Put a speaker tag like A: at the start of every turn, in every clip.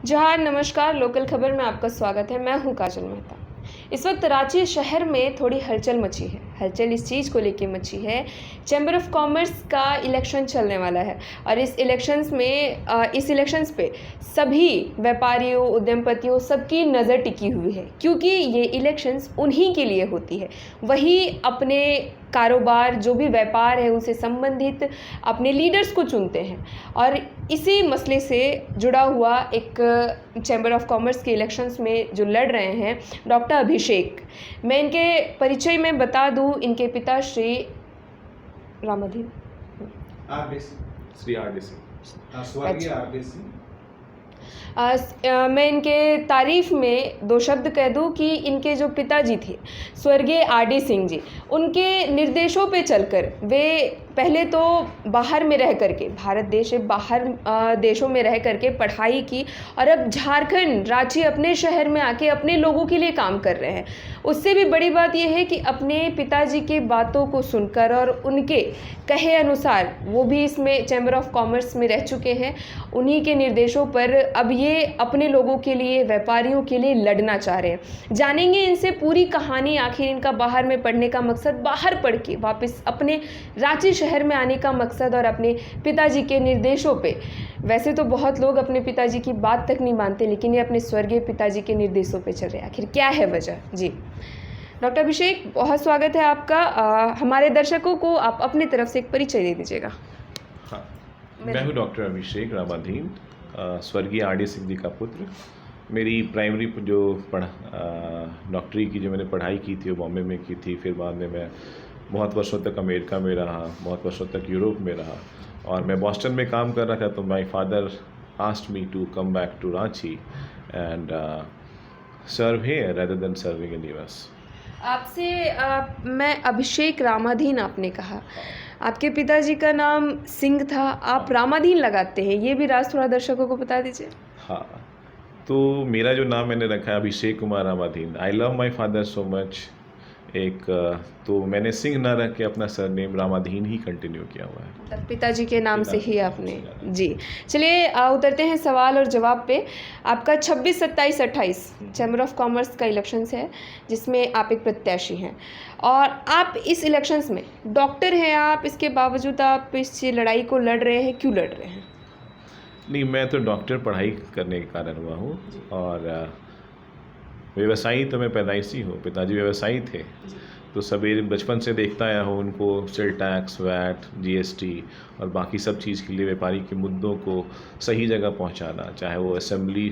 A: जहार नमस्कार, लोकल खबर में आपका स्वागत है। मैं हूं काजल मेहता। इस वक्त रांची शहर में थोड़ी हलचल मची है। हलचल इस चीज़ को लेके मची है, चैम्बर ऑफ कॉमर्स का इलेक्शन चलने वाला है और इस इलेक्शंस पे सभी व्यापारियों, उद्यमपतियों सबकी नज़र टिकी हुई है, क्योंकि ये इलेक्शंस उन्हीं के लिए होती है। वही अपने कारोबार, जो भी व्यापार है उनसे संबंधित अपने लीडर्स को चुनते हैं और इसी मसले से जुड़ा हुआ एक चैम्बर ऑफ कॉमर्स के इलेक्शंस में जो लड़ रहे हैं डॉक्टर अभिषेक। मैं इनके परिचय में बता दूं, इनके पिता श्री रामाधीन
B: श्री आर.डी. सिंह, स्वर्गीय आर.डी. सिंह।
A: मैं इनके तारीफ़ में दो शब्द कह दूं कि इनके जो पिताजी थे स्वर्गीय आर.डी. सिंह जी, उनके निर्देशों पे चलकर वे पहले तो बाहर में रह करके, भारत देश से बाहर देशों में रह करके पढ़ाई की और अब झारखंड, रांची अपने शहर में आके अपने लोगों के लिए काम कर रहे हैं। उससे भी बड़ी बात यह है कि अपने पिताजी के बातों को सुनकर और उनके कहे अनुसार वो भी इसमें चैम्बर ऑफ कॉमर्स में रह चुके हैं। उन्हीं के निर्देशों पर अब ये अपने लोगों के लिए, व्यापारियों के लिए लड़ना चाह रहे हैं। जानेंगे इनसे पूरी कहानी, आखिर इनका बाहर में पढ़ने का मकसद, बाहर पढ़ के वापस अपने रांची शहर में आने का मकसद और अपने पिताजी के निर्देशों पे। वैसे तो बहुत लोग अपने पिताजी की बात तक नहीं मानते, लेकिन ये अपने स्वर्गीय पिताजी के निर्देशों पे चल रहे हैं। आखिर क्या है वजह? जी डॉक्टर अभिषेक, बहुत स्वागत है आपका। हमारे दर्शकों को आप अपनी तरफ से एक परिचय दे दीजिएगा।
B: हाँ, मैं हूँ डॉक्टर अभिषेक रामाधीन, स्वर्गीय आर.डी. सिंह जी का पुत्र। मेरी प्राइमरी जो डॉक्टरी की जो मैंने पढ़ाई की थी वो बॉम्बे में की थी। फिर बाद में मैं बहुत वर्षों तक अमेरिका में रहा, बहुत वर्षों तक यूरोप में रहा और मैं बॉस्टन में काम कर रहा था। तो my father asked me to come back to Ranchi and serve here rather than serving in US.
A: आपसे मैं अभिषेक रामाधीन आपने कहा, आपके पिताजी का नाम सिंह था, आप रामाधीन लगाते हैं, ये भी राज थोड़ा दर्शकों को बता दीजिए।
B: हाँ, तो मेरा जो नाम मैंने रखा है Abhishek Kumar Ramadhin. I love my father so much. तो मैंने सिंह ना रख के अपना सरनेम रामाधीन ही कंटिन्यू किया हुआ है।
A: मतलब पिताजी के नाम से ही आपने। जी चलिए उतरते हैं सवाल और जवाब पे। आपका 26, 27, 28 चैम्बर ऑफ कॉमर्स का इलेक्शंस है, जिसमें आप एक प्रत्याशी हैं और आप इस इलेक्शंस में डॉक्टर हैं आप, इसके बावजूद आप इस लड़ाई को लड़ रहे हैं। क्यों लड़ रहे हैं?
B: नहीं, मैं तो डॉक्टर पढ़ाई करने के कारण हुआ हूँ और व्यवसायी तो मैं पैदाइशी हूँ। पिताजी व्यवसायी थे, तो सभी बचपन से देखता आया हूँ उनको सेल टैक्स, वैट, जीएसटी और बाकी सब चीज़ के लिए व्यापारी के मुद्दों को सही जगह पहुँचाना, चाहे वो असेंबली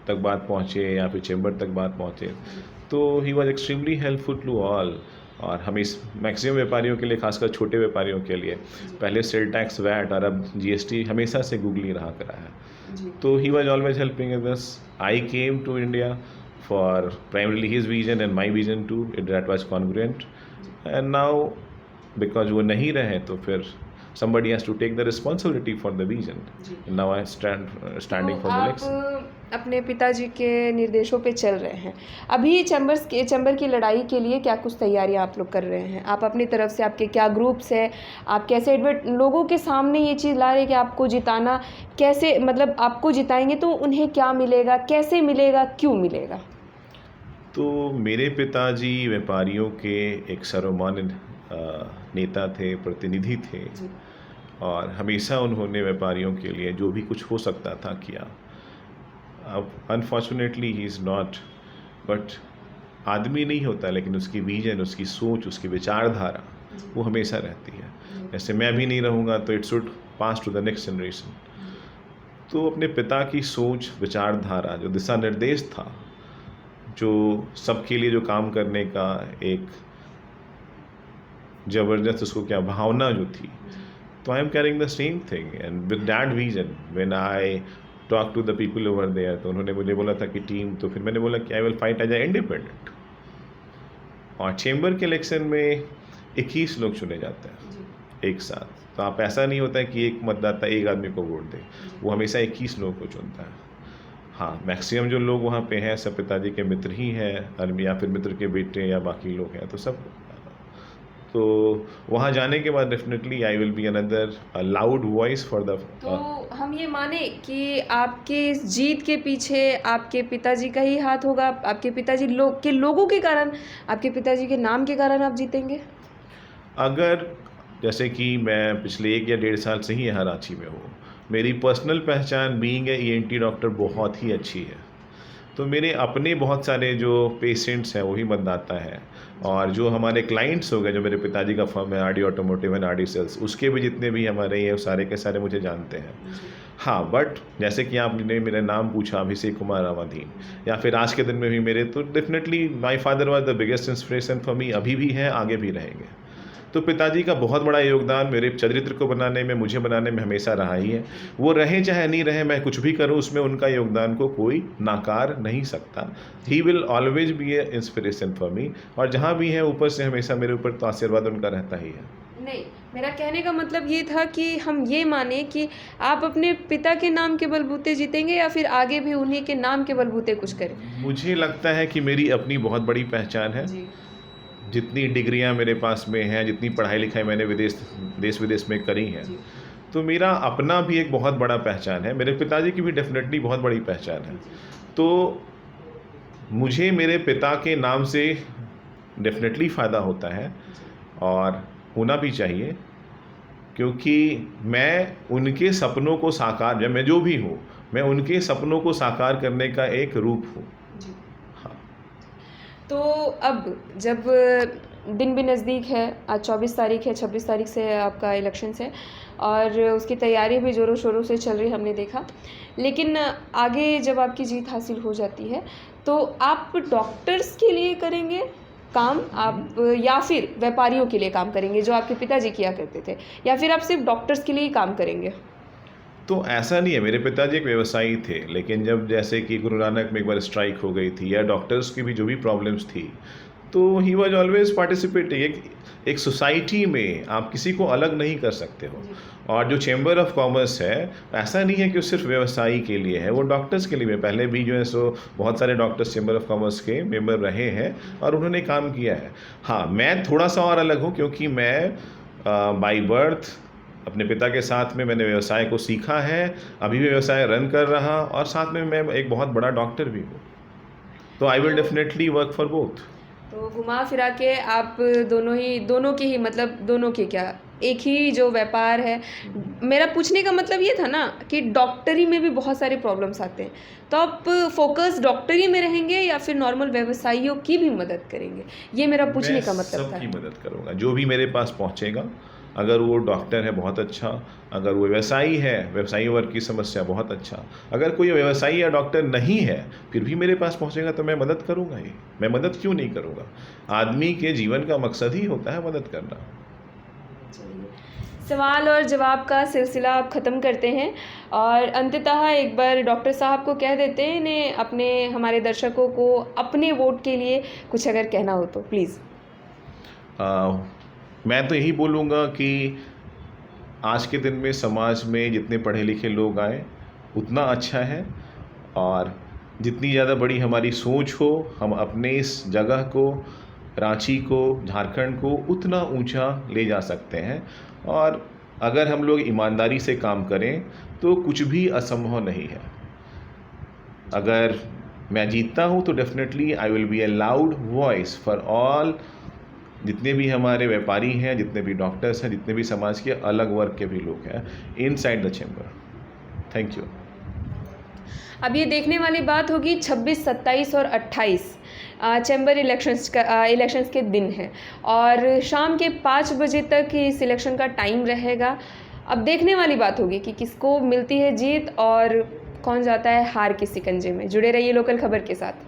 B: तक बात पहुँचे या फिर चैम्बर तक बात पहुँचे। तो he was extremely helpful to all. और हम इस मैक्सिमम व्यापारियों के लिए, खासकर छोटे व्यापारियों के लिए, पहले सेल टैक्स, वैट और अब जीएसटी हमेशा से गूगली रहा करा है। तो he was always helping us. I came to India for primarily his vision and my vision too, that was congruent. And now because वो नहीं रहे तो फिर somebody has to take the responsibility for the vision. And now I standing for the election.
A: आप अपने पिताजी के निर्देशों पे चल रहे हैं। अभी चैम्बर की लड़ाई के लिए क्या कुछ तैयारियां आप लोग कर रहे हैं? आप अपनी तरफ से, आपके क्या ग्रुप्स है, आप कैसे लोगों के सामने ये चीज़ ला रहे हैं कि आपको जिताना कैसे, मतलब आपको जिताएंगे तो उन्हें क्या मिलेगा, कैसे मिलेगा, क्यों मिलेगा?
B: तो मेरे पिताजी व्यापारियों के एक सर्वमान्य नेता थे, प्रतिनिधि थे और हमेशा उन्होंने व्यापारियों के लिए जो भी कुछ हो सकता था किया। अब unfortunately he is not, but आदमी नहीं होता, लेकिन उसकी विजन, उसकी सोच, उसकी विचारधारा वो हमेशा रहती है। जैसे मैं भी नहीं रहूँगा तो it should pass to the next generation. तो अपने पिता की सोच, विचारधारा, जो दिशा निर्देश था, जो सबके लिए जो काम करने का एक ज़बरदस्त, उसको क्या भावना जो थी, तो I am carrying the same thing and with that vision when I talk to the people over there. तो उन्होंने मुझे बोला था कि टीम, तो फिर मैंने बोला कि I will fight as a independent. और चैम्बर के इलेक्शन में 21 लोग चुने जाते हैं एक साथ। तो आप ऐसा नहीं होता है कि एक मतदाता एक आदमी को वोट दे, वो हमेशा 21 लोगों को चुनता है। हाँ, मैक्सिमम जो लोग वहाँ पे हैं सब पिताजी के मित्र ही हैं, या फिर मित्र के बेटे या बाकी लोग हैं, तो सब तो वहाँ जाने के बाद definitely I will be another loud voice for the.
A: तो हम ये माने कि आपके इस जीत के पीछे आपके पिताजी का ही हाथ होगा, आपके पिताजी लोगों के कारण, आपके पिताजी के नाम के कारण आप जीतेंगे?
B: अगर जैसे कि मैं पिछले 1 या 1.5 साल से ही यहाँ रांची में हूँ, मेरी पर्सनल पहचान बीइंग ए ENT डॉक्टर बहुत ही अच्छी है, तो मेरे अपने बहुत सारे जो पेशेंट्स हैं वही मतदाता है, और जो हमारे क्लाइंट्स हो गए, जो मेरे पिताजी का फर्म है RD automotive and RD sales, उसके भी जितने भी हमारे ये सारे के सारे मुझे जानते हैं। हाँ, बट जैसे कि आपने मेरा नाम पूछा अभिषेक कुमार रामाधीन, या फिर आज के दिन में भी मेरे, तो definitely my father was the biggest inspiration for me, अभी भी है, आगे भी रहेंगे। तो पिताजी का बहुत बड़ा योगदान मेरे चरित्र को बनाने में, मुझे बनाने में हमेशा रहा ही है। वो रहे चाहे नहीं रहे, मैं कुछ भी करूँ उसमें उनका योगदान को कोई नाकार नहीं सकता। He will always be A inspiration for me, और जहाँ भी है ऊपर से हमेशा मेरे ऊपर तो आशीर्वाद उनका रहता ही है।
A: नहीं, मेरा कहने का मतलब ये था कि हम ये माने कि आप अपने पिता के नाम के बलबूते जीतेंगे या फिर आगे भी उन्हीं के नाम के बलबूते कुछ करें?
B: मुझे लगता है कि मेरी अपनी बहुत बड़ी पहचान है।
A: जी।
B: जितनी डिग्रियां मेरे पास में हैं, जितनी पढ़ाई लिखाई मैंने देश विदेश में करी हैं,
A: जी।
B: तो मेरा अपना भी एक बहुत बड़ा पहचान है, मेरे पिताजी की भी डेफिनेटली बहुत बड़ी पहचान है। तो मुझे मेरे पिता के नाम से डेफिनेटली फ़ायदा होता है, और होना भी चाहिए, क्योंकि मैं उनके सपनों को साकार, जब मैं जो भी हूँ, मैं उनके सपनों को साकार करने का एक रूप हूँ। हाँ।
A: तो अब जब दिन भी नज़दीक है, आज 24 तारीख है, 26 तारीख से आपका इलेक्शंस है और उसकी तैयारी भी ज़ोरों शोरों से चल रही हमने देखा। लेकिन आगे जब आपकी जीत हासिल हो जाती है तो आप डॉक्टर्स के लिए करेंगे काम, आप या फिर व्यापारियों के लिए काम करेंगे जो आपके पिताजी किया करते थे, या फिर आप सिर्फ डॉक्टर्स के लिए ही काम करेंगे?
B: तो ऐसा नहीं है, मेरे पिताजी एक व्यवसायी थे, लेकिन जब जैसे कि गुरु नानक में एक बार स्ट्राइक हो गई थी, या डॉक्टर्स की भी जो भी प्रॉब्लम्स थी, तो ही वॉज ऑलवेज पार्टिसिपेटिंग। एक सोसाइटी में आप किसी को अलग नहीं कर सकते हो। और जो चैम्बर ऑफ कॉमर्स है, ऐसा नहीं है कि वो सिर्फ व्यवसायी के लिए है, वो डॉक्टर्स के लिए भी। पहले भी जो है सो बहुत सारे डॉक्टर्स चैम्बर ऑफ कॉमर्स के मेंबर रहे हैं और उन्होंने काम किया है। हाँ, मैं थोड़ा सा और अलग हूँ, क्योंकि मैं बाई बर्थ अपने पिता के साथ में मैंने व्यवसाय को सीखा है, अभी भी व्यवसाय रन कर रहा, और साथ में मैं एक बहुत बड़ा डॉक्टर भी हूँ। तो I will definitely work for both.
A: तो घुमा फिरा के आप दोनों की ही मतलब दोनों के क्या एक ही जो व्यापार है। मेरा पूछने का मतलब ये था ना कि डॉक्टरी में भी बहुत सारे प्रॉब्लम्स आते हैं, तो आप फोकस डॉक्टरी में रहेंगे या फिर नॉर्मल व्यवसायियों की भी मदद करेंगे? ये मेरा पूछने का मतलब था।
B: सबकी मदद करूँगा, जो भी मेरे पास पहुँचेगा। अगर वो डॉक्टर है बहुत अच्छा, अगर वो व्यवसायी है, व्यवसायी वर्ग की समस्या बहुत अच्छा, अगर कोई व्यवसायी या डॉक्टर नहीं है फिर भी मेरे पास पहुंचेगा तो मैं मदद करूंगा ही। मैं मदद क्यों नहीं करूंगा? आदमी के जीवन का मकसद ही होता है मदद करना।
A: सवाल और जवाब का सिलसिला आप ख़त्म करते हैं और अंततः एक बार डॉक्टर साहब को कह देते हैं, इन्हें अपने हमारे दर्शकों को अपने वोट के लिए कुछ अगर कहना हो तो प्लीज़।
B: मैं तो यही बोलूँगा कि आज के दिन में समाज में जितने पढ़े लिखे लोग आए उतना अच्छा है, और जितनी ज़्यादा बड़ी हमारी सोच हो, हम अपने इस जगह को, रांची को, झारखंड को उतना ऊंचा ले जा सकते हैं। और अगर हम लोग ईमानदारी से काम करें तो कुछ भी असंभव नहीं है। अगर मैं जीतता हूँ तो definitely I will be A loud voice for all, जितने भी हमारे व्यापारी हैं, जितने भी डॉक्टर्स हैं, जितने भी समाज के अलग वर्ग के भी लोग हैं inside the chamber. Thank you.
A: अब ये देखने वाली बात होगी 26, 27 और 28 चैम्बर इलेक्शंस के दिन है और शाम के 5 बजे तक इस इलेक्शन का टाइम रहेगा। अब देखने वाली बात होगी कि किसको मिलती है जीत और कौन जाता है हार के शिकंजे में। जुड़े रहिए लोकल खबर के साथ।